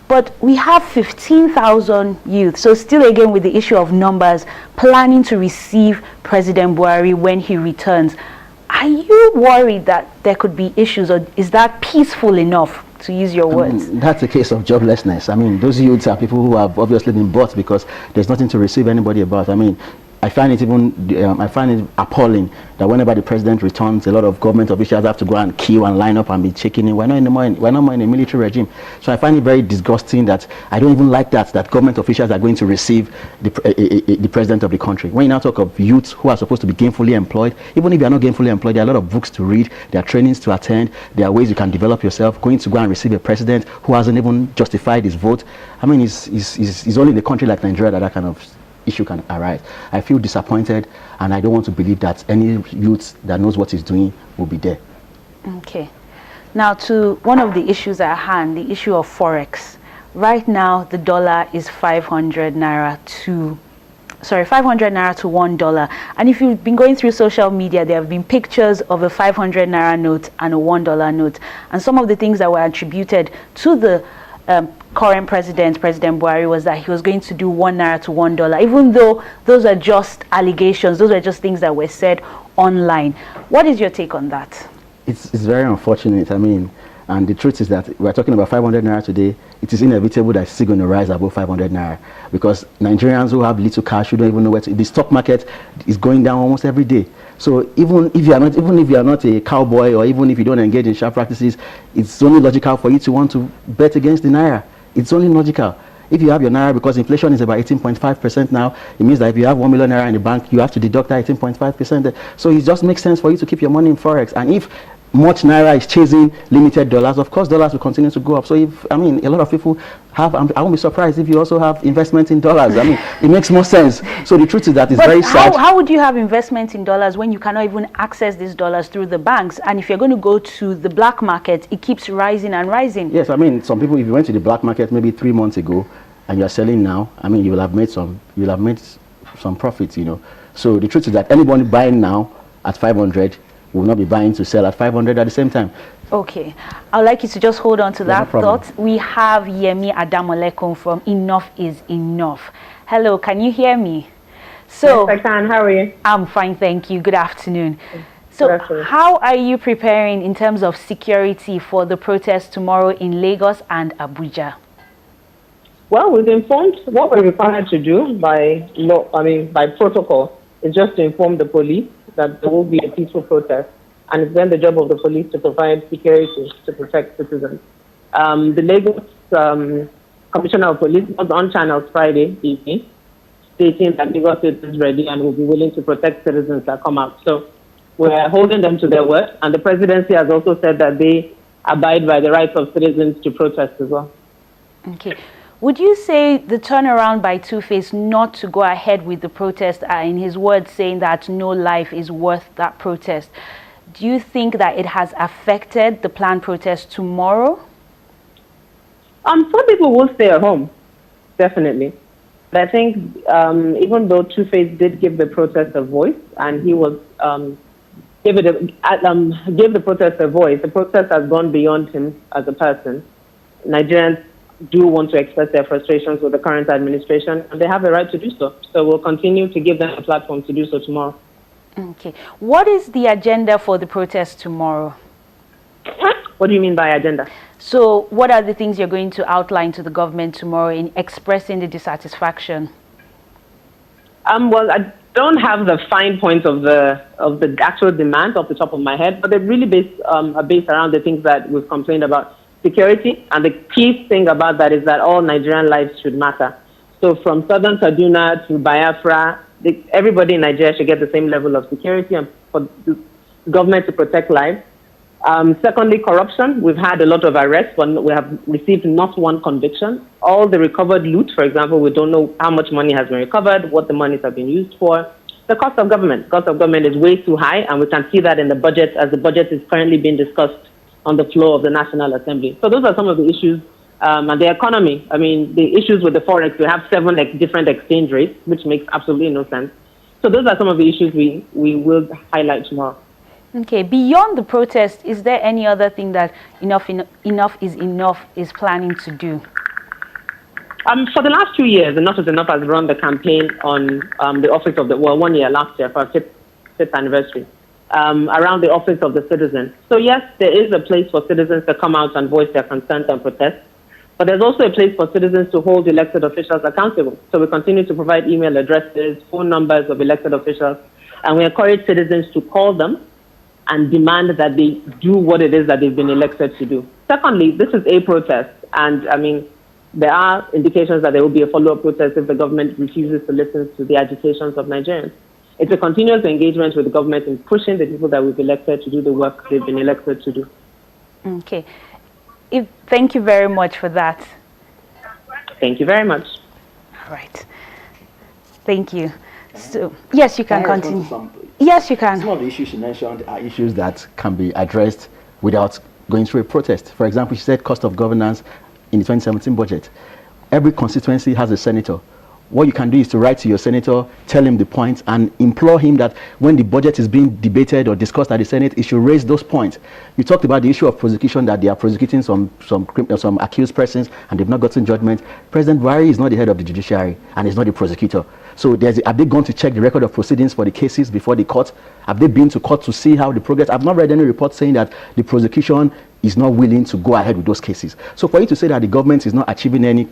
But we have 15,000 youth, so still again with the issue of numbers, planning to receive President Buhari when he returns. Are you worried that there could be issues, or is that peaceful enough, to use your words? That's a case of joblessness. Those youths are people who have obviously been bought because there's nothing to receive anybody about. I find it appalling that whenever the president returns, a lot of government officials have to go and queue and line up and be checking in. We're not more in a military regime. So I find it very disgusting that I don't even like that government officials are going to receive the president of the country. When you now talk of youths who are supposed to be gainfully employed, even if you are not gainfully employed, there are a lot of books to read, there are trainings to attend, there are ways you can develop yourself. Going to go and receive a president who hasn't even justified his vote. It's only in a country like Nigeria that kind of issue can arise. I feel disappointed, and I don't want to believe that any youth that knows what he's doing will be there. Okay. Now to one of the issues at hand, the issue of Forex. Right now, the dollar is 500 naira to $1. And if you've been going through social media, there have been pictures of a 500 naira note and a $1 note. And some of the things that were attributed to the current President Buhari, was that he was going to do 1 naira to $1, even though those are just allegations, those are just things that were said online. What is your take on that? It's very unfortunate. And the truth is that we're talking about 500 naira today. It is inevitable that it's still going to rise above 500 naira, because Nigerians who have little cash, who don't even know where to, the stock market is going down almost every day. So even if you are not a cowboy, or even if you don't engage in sharp practices, it's only logical for you to want to bet against the naira. It's only logical. If you have your naira, because inflation is about 18.5% now, it means that if you have 1 million naira in the bank, you have to deduct that 18.5%. So it just makes sense for you to keep your money in Forex. And if much naira is chasing limited dollars, of course dollars will continue to go up. So if a lot of people have, I won't be surprised if you also have investment in dollars. It makes more sense. So the truth is that it's very sad. How would you have investment in dollars when you cannot even access these dollars through the banks? And if you're going to go to the black market, it keeps rising and rising. Yes, some people, if you went to the black market maybe 3 months ago and you're selling now, you will have made some profits, So the truth is that anybody buying now at 500 will not be buying to sell at 500 at the same time. Okay, I'd like you to just hold on to that thought. We have Yemi Adamolekun from Enough is Enough. Hello, can you hear me? Yes, I can. How are you? I'm fine, thank you. Good afternoon. So how are you preparing in terms of security for the protest tomorrow in Lagos and Abuja? Well, we've informed what we're required to do by law, by protocol, is just to inform the police that there will be a peaceful protest, and it's then the job of the police to provide security to protect citizens. The Lagos Commissioner of Police was on channel Friday evening, stating that Lagos is ready and will be willing to protect citizens that come out. So we're holding them to their word, and the presidency has also said that they abide by the rights of citizens to protest as well. Okay. Would you say the turnaround by Two-Face not to go ahead with the protest, in his words saying that no life is worth that protest, do you think that it has affected the planned protest tomorrow? Some people will stay at home, definitely. But I think even though Two-Face did give the protest a voice, and he was give the protest a voice, the protest has gone beyond him as a person. Nigerians do want to express their frustrations with the current administration, and they have a right to do so. So we'll continue to give them a platform to do so tomorrow. Okay. What is the agenda for the protest tomorrow? What do you mean by agenda? So what are the things you're going to outline to the government tomorrow in expressing the dissatisfaction? Well, I don't have the fine points of the actual demands off the top of my head, but they're really based around the things that we've complained about. Security, and the key thing about that is that all Nigerian lives should matter. So from southern Kaduna to Biafra, everybody in Nigeria should get the same level of security, and for the government to protect lives. Secondly, corruption. We've had a lot of arrests, but we have received not one conviction. All the recovered loot, for example, we don't know how much money has been recovered, what the monies have been used for. The cost of government is way too high, and we can see that in the budget, as the budget is currently being discussed on the floor of the National Assembly. So those are some of the issues. And the economy, the issues with the Forex, we have 7 different exchange rates, which makes absolutely no sense. So those are some of the issues we will highlight tomorrow. Okay, beyond the protest, is there any other thing that Enough is Enough is planning to do? For the last 2 years, Enough is Enough has run the campaign on the office of the, well, 1 year last year for our fifth anniversary, around the office of the citizen. So yes, there is a place for citizens to come out and voice their concerns and protest, but there's also a place for citizens to hold elected officials accountable. So we continue to provide email addresses, phone numbers of elected officials, and we encourage citizens to call them and demand that they do what it is that they've been elected to do. Secondly, this is a protest, and I mean, there are indications that there will be a follow-up protest if the government refuses to listen to the agitations of Nigerians. It's a continuous engagement with the government in pushing the people that we've elected to do the work they've been elected to do. Okay. Thank you very much for that. Thank you very much. All right. Thank you. So, yes, you can continue. Yes, you can. Some of the issues she mentioned are issues that can be addressed without going through a protest. For example, she said cost of governance in the 2017 budget. Every constituency has a senator. What you can do is to write to your senator, tell him the points, and implore him that when the budget is being debated or discussed at the Senate, he should raise those points. You talked about the issue of prosecution, that they are prosecuting some accused persons and they've not gotten judgment. President Buhari is not the head of the judiciary and is not the prosecutor. So have they gone to check the record of proceedings for the cases before the court? Have they been to court to see how the progress? I've not read any report saying that the prosecution is not willing to go ahead with those cases. So for you to say that the government is not achieving any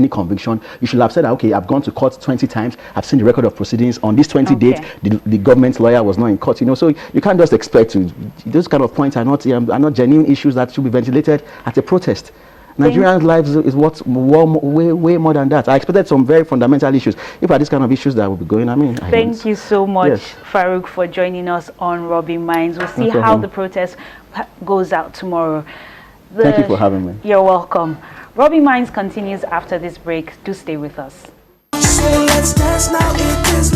conviction, you should have said, okay, I've gone to court 20 times, I've seen the record of proceedings. On this 20 dates, the government lawyer was not in court. You know, so you can't just expect to. Those kind of points are not genuine issues that should be ventilated at a protest. Nigerians' lives is way more than that. I expected some very fundamental issues. If are these kind of issues that will be going, I mean. Thank you so much, Farouk, for joining us on Rubbin Minds. We'll see how the protest goes out tomorrow. Thank you for having me. You're welcome. Rubbin Minds continues after this break. Do stay with us. So let's dance now, it is